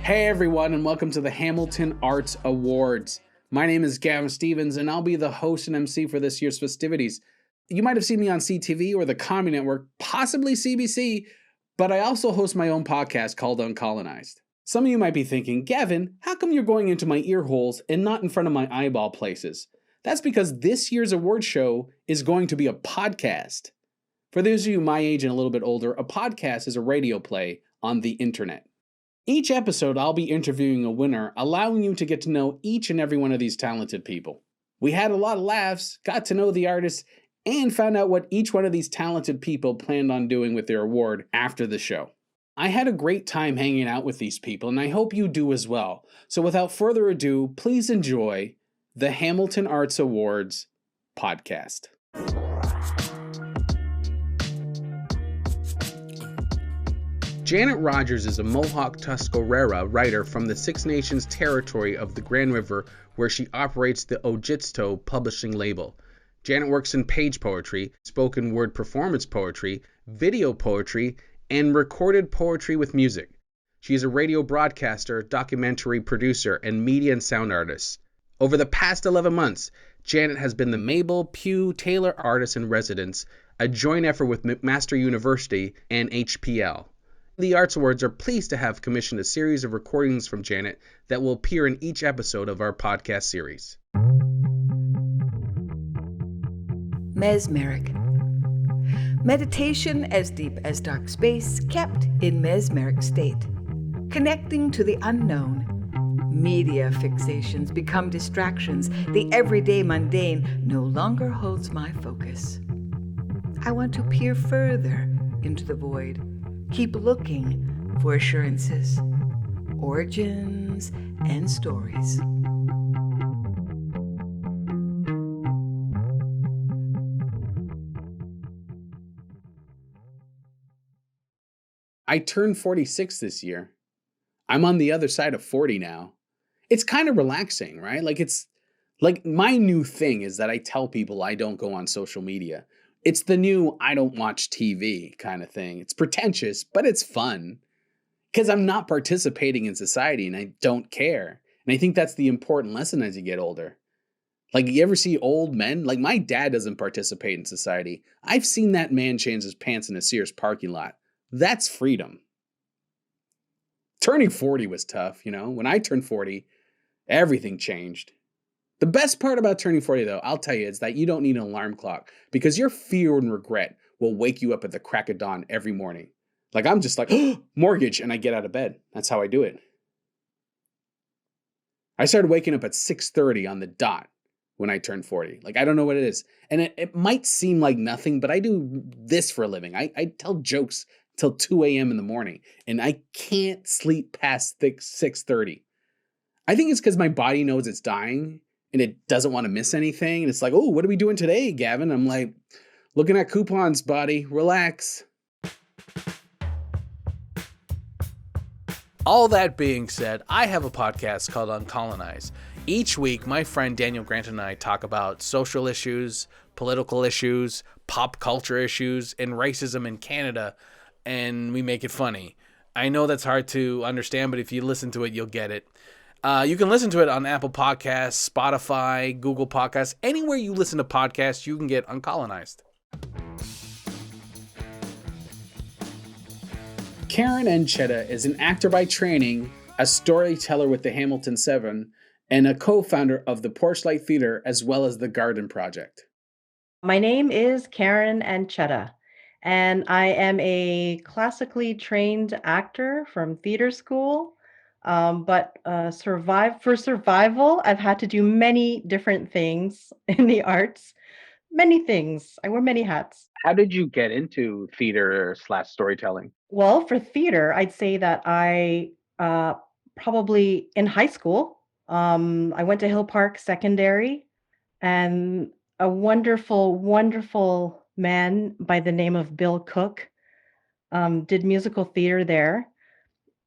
Hey everyone, and welcome to the Hamilton Arts Awards. My name is Gavin Stevens, and I'll be the host and MC for this year's festivities. You might have seen me on CTV or the Comedy Network, possibly CBC, but I also host my own podcast called Uncolonized. Some of you might be thinking, Gavin, how come you're going into my ear holes and not in front of my eyeball places? That's because this year's award show is going to be a podcast. For those of you my age and a little bit older, a podcast is a radio play on the internet. Each episode, I'll be interviewing a winner, allowing you to get to know each and every one of these talented people. We had a lot of laughs, got to know the artists, and found out what each one of these talented people planned on doing with their award after the show. I had a great time hanging out with these people, and I hope you do as well. So without further ado, please enjoy the Hamilton Arts Awards podcast. Janet Rogers is a Mohawk Tuscarora writer from the Six Nations territory of the Grand River, where she operates the Ojitsto publishing label. Janet works in page poetry, spoken word performance poetry, video poetry, and recorded poetry with music. She is a radio broadcaster, documentary producer, and media and sound artist. Over the past 11 months, Janet has been the Mabel Pugh Taylor Artist in Residence, a joint effort with McMaster University and HPL. The Arts Awards are pleased to have commissioned a series of recordings from Janet that will appear in each episode of our podcast series. Mesmeric. Meditation as deep as dark space, kept in mesmeric state. Connecting to the unknown. Media fixations become distractions. The everyday mundane no longer holds my focus. I want to peer further into the void. Keep looking for assurances, origins, and stories. I turned 46 this year. I'm on the other side of 40 now. It's kind of relaxing, right? It's my new thing is that I tell people I don't go on social media. It's the new I don't watch TV kind of thing. It's pretentious, but it's fun because I'm not participating in society and I don't care. And I think that's the important lesson as you get older. You ever see old men? My dad doesn't participate in society. I've seen that man change his pants in a Sears parking lot. That's freedom. Turning 40 was tough, When I turned 40, everything changed. The best part about turning 40, though, I'll tell you, is that you don't need an alarm clock because your fear and regret will wake you up at the crack of dawn every morning. I'm just mortgage, and I get out of bed. That's how I do it. I started waking up at 6:30 on the dot when I turned 40. I don't know what it is. And it might seem like nothing, but I do this for a living. I tell jokes till 2 a.m. in the morning, and I can't sleep past 6:30. I think it's because my body knows it's dying, and it doesn't want to miss anything. And it's oh, what are we doing today, Gavin? I'm looking at coupons, buddy. Relax. All that being said, I have a podcast called Uncolonized. Each week, my friend Daniel Grant and I talk about social issues, political issues, pop culture issues, and racism in Canada, and we make it funny. I know that's hard to understand, but if you listen to it, you'll get it. You can listen to it on Apple Podcasts, Spotify, Google Podcasts. Anywhere you listen to podcasts, you can get Uncolonized. Karen Ancheta is an actor by training, a storyteller with the Hamilton 7, and a co-founder of the Porch Theater as well as the Garden Project. My name is Karen Ancheta, and I am a classically trained actor from theater school. But for survival, I've had to do many different things in the arts. Many things. I wear many hats. How did you get into theater / storytelling? Well, for theater, I'd say that I probably in high school, I went to Hill Park Secondary, and a wonderful, wonderful man by the name of Bill Cook did musical theater there.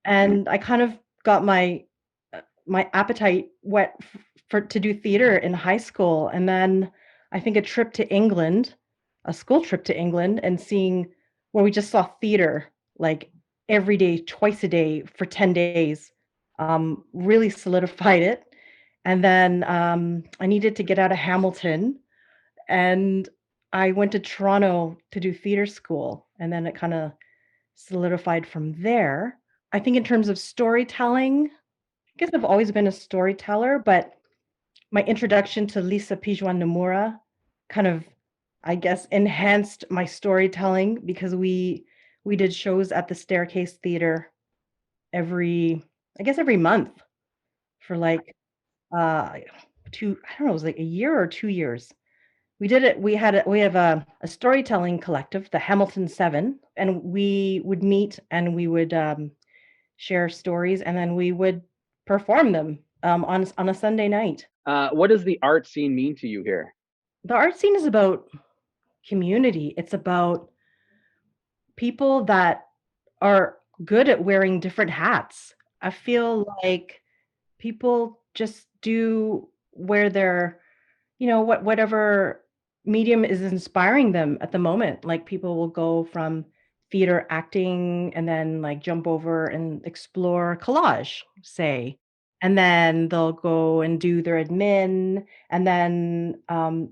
And I kind of got my appetite wet to do theater in high school. And then I think a school trip to England, and seeing where we just saw theater every day, twice a day for 10 days. really solidified it. And then I needed to get out of Hamilton, and I went to Toronto to do theater school. And then it kind of solidified from there. I think in terms of storytelling, I guess I've always been a storyteller, but my introduction to Lisa Pijuan Nomura kind of, I guess, enhanced my storytelling because we did shows at the Staircase Theater every month for like uh two, I don't know, it was like a year or 2 years. We did it. We have a storytelling collective, the Hamilton Seven, and we would meet and we would share stories, and then we would perform them on a Sunday night. What does the art scene mean to you here? The art scene is about community. It's about people that are good at wearing different hats. I feel like people just do where they're, whatever medium is inspiring them at the moment. Like people will go from theater acting and then like jump over and explore collage, say. And then they'll go and do their admin. And then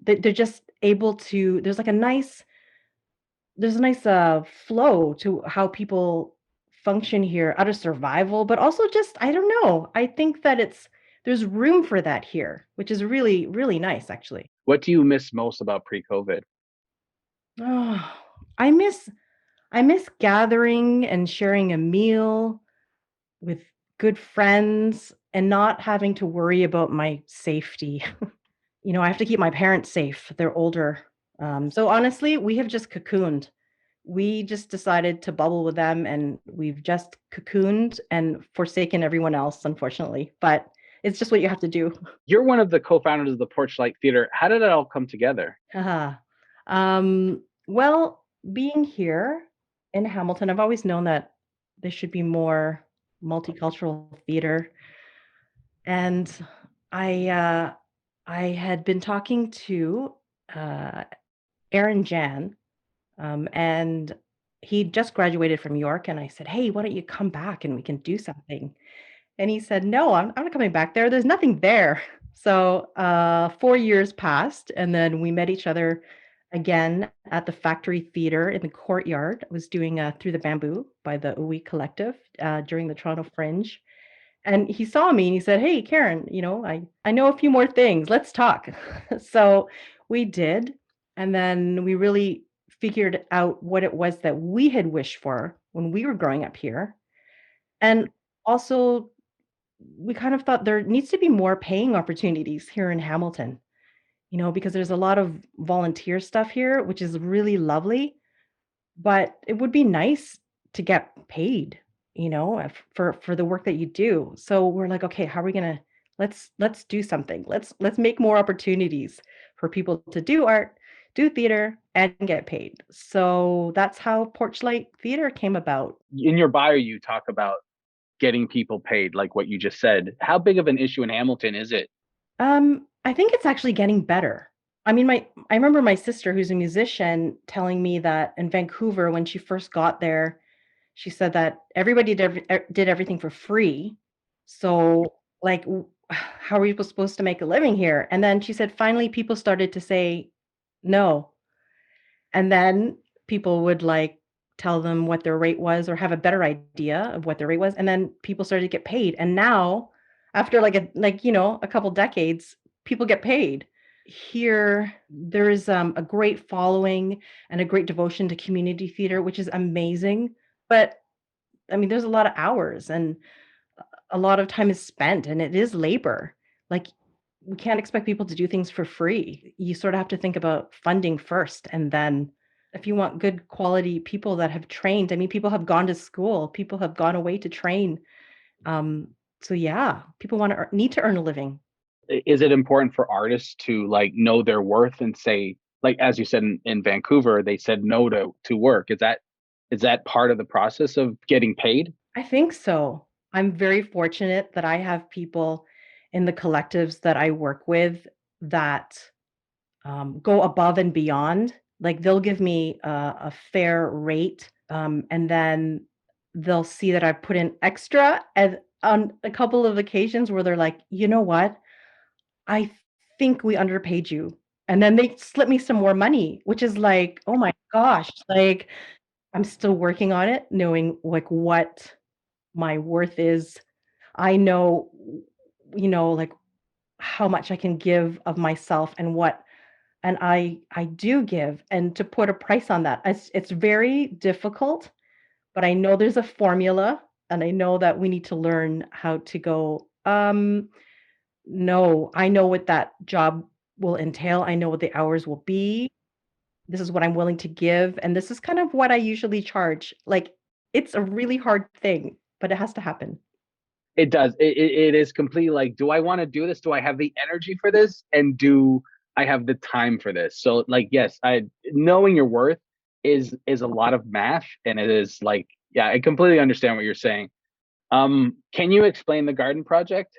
they're just able to, there's a nice flow to how people function here out of survival, but also just, I don't know. I think that there's room for that here, which is really, really nice, actually. What do you miss most about pre-COVID? Oh, I miss I miss gathering and sharing a meal with good friends and not having to worry about my safety. I have to keep my parents safe. They're older. So honestly, we have just cocooned. We just decided to bubble with them, and we've just cocooned and forsaken everyone else, unfortunately. But it's just what you have to do. You're one of the co-founders of the Porch Theater. How did it all come together? Haha. Well, being here in Hamilton, I've always known that there should be more multicultural theater. And I had been talking to uh, Aaron Jan, and he just graduated from York. And I said, "Hey, why don't you come back and we can do something?" And he said, "No, I'm not coming back there. There's nothing there." So 4 years passed, and then we met each other again at the Factory Theater in the courtyard. I was doing Through the Bamboo by the Uwe Collective during the Toronto Fringe. And he saw me and he said, "Hey, Karen, I know a few more things. Let's talk." So we did. And then we really figured out what it was that we had wished for when we were growing up here. And also, we kind of thought there needs to be more paying opportunities here in Hamilton, because there's a lot of volunteer stuff here, which is really lovely, but it would be nice to get paid, for the work that you do. So we're like, okay, how are we gonna let's do something. Let's make more opportunities for people to do art, do theater, and get paid. So that's how Porchlight Theater came about. In your bio, you talk about getting people paid, like what you just said. How big of an issue in Hamilton is it? I think it's actually getting better. I mean, I remember my sister, who's a musician, telling me that in Vancouver, when she first got there, she said that everybody did everything for free. So, like, how are people supposed to make a living here? And then she said finally people started to say no. And then people would like tell them what their rate was or have a better idea of what their rate was. And then people started to get paid. And now, after a couple decades, people get paid. Here, there is a great following and a great devotion to community theater, which is amazing. But I mean, there's a lot of hours and a lot of time is spent, and it is labor. Like, we can't expect people to do things for free. You sort of have to think about funding first, and then if you want good quality people that have trained, I mean, people have gone to school, people have gone away to train. Um, so yeah, people need to earn a living. Is it important for artists to like know their worth and say, like as you said in Vancouver, they said no to work? Is that part of the process of getting paid? I think so. I'm very fortunate that I have people in the collectives that I work with that go above and beyond. Like they'll give me a fair rate, and then they'll see that I put in extra, and on a couple of occasions where they're like, "You know what? I think we underpaid you." And then they slip me some more money, which is like, "Oh my gosh." Like, I'm still working on it, knowing, like, what my worth is. I know, like, how much I can give of myself and what and I do give, and to put a price on that, it's very difficult, but I know there's a formula, and I know that we need to learn how to go, "No, I know what that job will entail, I know what the hours will be, this is what I'm willing to give, and this is kind of what I usually charge." Like, it's a really hard thing, but it has to happen. It does. It is completely like, do I want to do this? Do I have the energy for this? And do I have the time for this? So like, yes, I knowing your worth is a lot of math, and it is like, yeah, I completely understand what you're saying. Can you explain the garden project?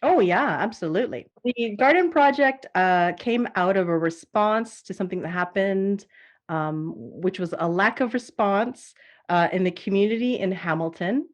Oh, yeah, absolutely. The garden project, came out of a response to something that happened, which was a lack of response, in the community in Hamilton,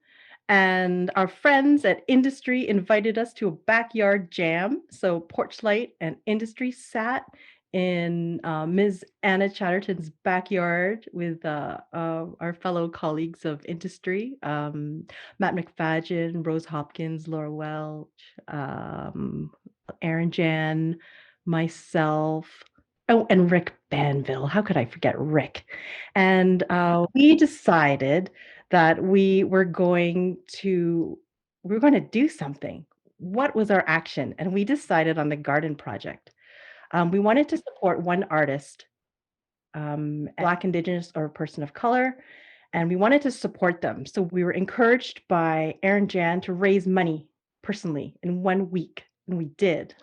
and our friends at Industry invited us to a backyard jam. So Porch Light and Industry sat in, Ms. Anna Chatterton's backyard with, our fellow colleagues of Industry, Matt McFadgen, Rose Hopkins, Laura Welch, Aaron Jan, myself. Oh, and Rick Banville. How could I forget Rick? And we decided that we were going to do something. What was our action? And we decided on the garden project. We wanted to support one artist, Black, Indigenous, or a person of color, and we wanted to support them. So we were encouraged by Aaron Jan to raise money personally in 1 week, and we did.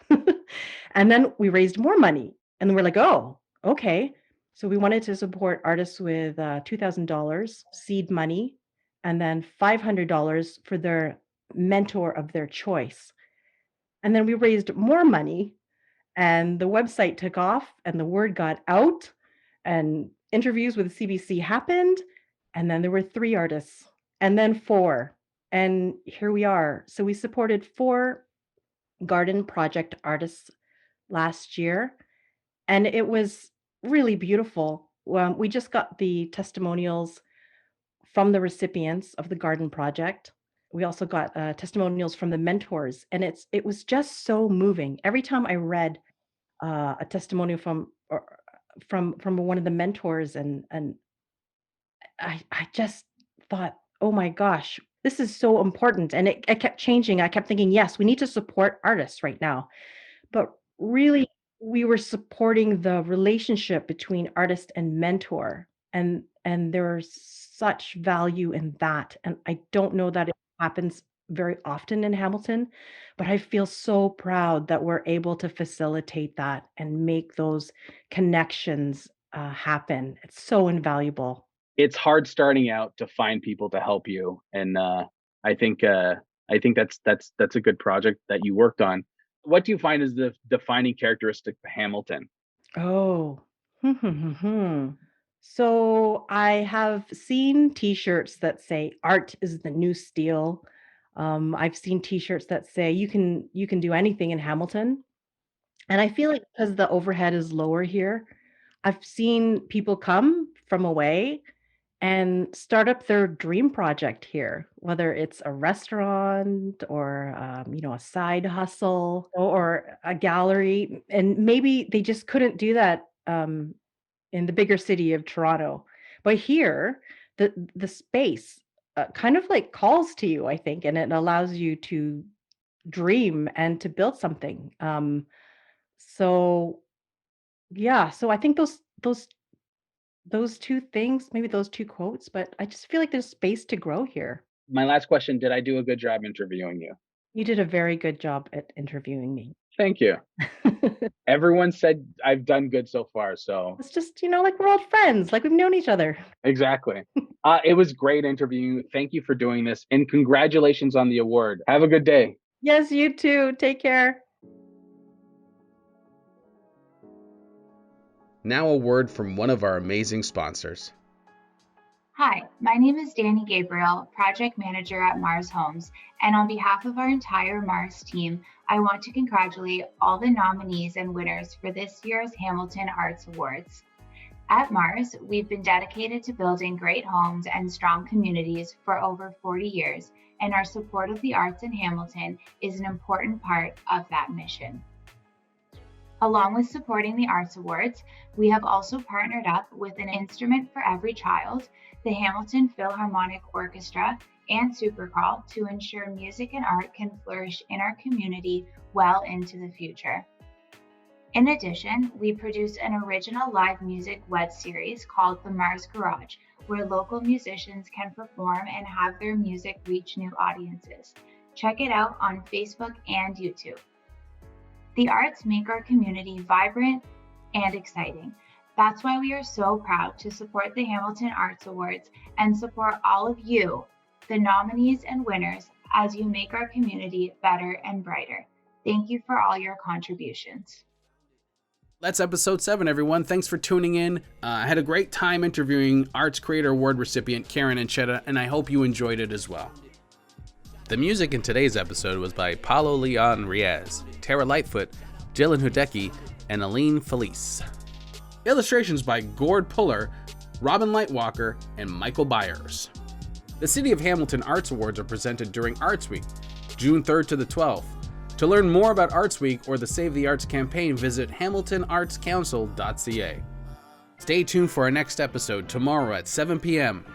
And then we raised more money, and then we're like, oh, okay. So we wanted to support artists with $2,000 seed money, and then $500 for their mentor of their choice. And then we raised more money, and the website took off, and the word got out, and interviews with CBC happened, and then there were 3 artists, and then 4, and here we are. So we supported 4 garden project artists last year, and it was really beautiful. We just got the testimonials from the recipients of the garden project. We also got testimonials from the mentors, and it was just so moving. Every time I read a testimonial from one of the mentors, and I just thought, "Oh my gosh, this is so important." And it kept changing. I kept thinking, "Yes, we need to support artists right now." But really, we were supporting the relationship between artist and mentor, and there's such value in that, and I don't know that it happens very often in Hamilton, but I feel so proud that we're able to facilitate that and make those connections, happen. It's so invaluable. It's hard starting out to find people to help you, and I think uh, I think that's a good project that you worked on. What do you find is the defining characteristic of Hamilton? Oh. So I have seen T-shirts that say "Art is the new steel." I've seen T-shirts that say you can do anything in Hamilton, and I feel like because the overhead is lower here, I've seen people come from away and start up their dream project here, whether it's a restaurant or a side hustle or a gallery, and maybe they just couldn't do that in the bigger city of Toronto. But here, the space kind of like calls to you, I think, and it allows you to dream and to build something. So yeah, so I think those 2 things, maybe those 2 quotes, but I just feel like there's space to grow here. My last question: did I do a good job interviewing you? You did a very good job at interviewing me. Thank you. Everyone said I've done good so far, so It's just, like we're old friends, like we've known each other. exactly. It was great interviewing you. Thank you for doing this, and congratulations on the award. Have a good day. Yes, you too. Take care. Now, a word from one of our amazing sponsors. Hi, my name is Danny Gabriel, Project Manager at Mars Homes, and on behalf of our entire Mars team, I want to congratulate all the nominees and winners for this year's Hamilton Arts Awards. At Mars, we've been dedicated to building great homes and strong communities for over 40 years, and our support of the arts in Hamilton is an important part of that mission. Along with supporting the Arts Awards, we have also partnered up with an Instrument for Every Child, the Hamilton Philharmonic Orchestra, and Supercrawl to ensure music and art can flourish in our community well into the future. In addition, we produce an original live music web series called The Mars Garage, where local musicians can perform and have their music reach new audiences. Check it out on Facebook and YouTube. The arts make our community vibrant and exciting. That's why we are so proud to support the Hamilton Arts Awards and support all of you, the nominees and winners, as you make our community better and brighter. Thank you for all your contributions. That's episode 7, everyone. Thanks for tuning in. I had a great time interviewing Arts Creator Award recipient Karen Ancheta, and I hope you enjoyed it as well. The music in today's episode was by Paulo Leon Riaz, Tara Lightfoot, Dylan Hudecki, and Aline Felice. Illustrations by Gord Puller, Robin Lightwalker, and Michael Byers. The City of Hamilton Arts Awards are presented during Arts Week, June 3rd to the 12th. To learn more about Arts Week or the Save the Arts campaign, visit hamiltonartscouncil.ca. Stay tuned for our next episode tomorrow at 7 p.m.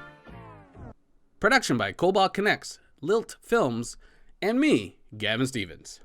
Production by Cobalt Connects, Lilt Films, and me, Gavin Stevens.